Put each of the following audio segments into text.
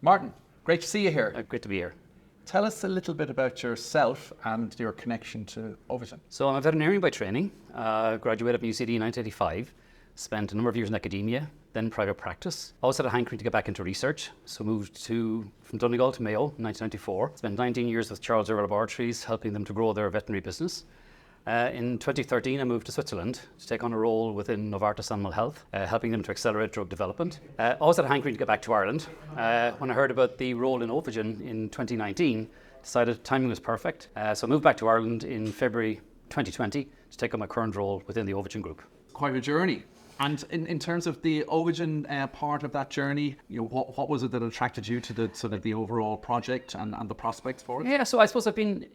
Martin, great to see you here. Great to be here. Tell us a little bit about yourself and your connection to Ovagen. So I'm a veterinarian by training, graduated from UCD in 1985, spent a number of years in academia, then private practice. Also had a hankering to get back into research, so moved from Donegal to Mayo in 1994. Spent 19 years with Charles River Laboratories, helping them to grow their veterinary business. In 2013, I moved to Switzerland to take on a role within Novartis Animal Health, helping them to accelerate drug development. Also had a hankering to get back to Ireland. When I heard about the role in Ovagen in 2019, decided timing was perfect. So I moved back to Ireland in February 2020 to take on my current role within the Ovagen group. Quite a journey. And in terms of the Ovagen part of that journey, what was it that attracted you to the overall project and the prospects for it? Yeah, so I suppose I've been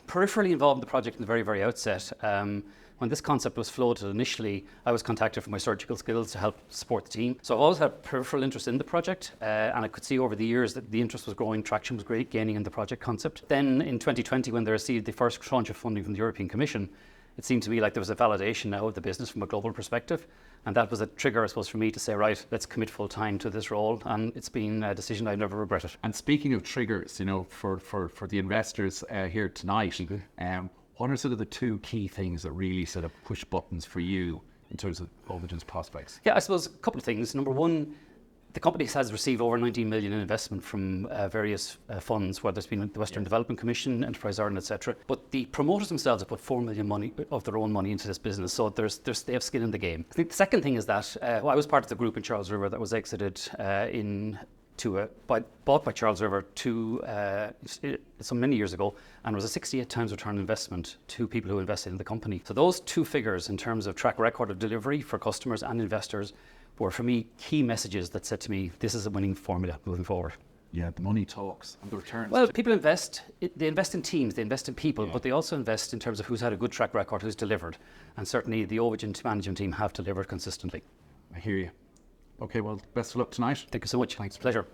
peripherally involved in the project in the very, very outset. When this concept was floated initially, I was contacted for my surgical skills to help support the team. So I've always had peripheral interest in the project, and I could see over the years that the interest was growing, traction was great, gaining in the project concept. Then in 2020, when they received the first tranche of funding from the European Commission, it seemed to me like there was a validation now of the business from a global perspective. And that was a trigger, I suppose, for me to say, right, let's commit full time to this role. And it's been a decision I've never regretted. And speaking of triggers, for the investors here tonight, what are sort of the two key things that really sort of push buttons for you in terms of Ovagen's prospects? Yeah, I suppose a couple of things. Number one, the company has received over 19 million in investment from various funds, whether it's been the Western Development Commission, Enterprise Ireland, etc. But the promoters themselves have put 4 million of their own money into this business, so they have skin in the game. I think the second thing is that I was part of the group in Charles River that was exited bought by Charles River so many years ago, and it was a 68 times return on investment to people who invested in the company. So those two figures in terms of track record of delivery for customers and investors were, for me, key messages that said to me, this is a winning formula moving forward. Yeah, the money talks and the returns. Well, people invest, they invest in teams, they invest in people, but they also invest in terms of who's had a good track record, who's delivered. And certainly the Ovagen management team have delivered consistently. I hear you. Okay, well, best of luck tonight. Thank you so much. Thanks. Pleasure.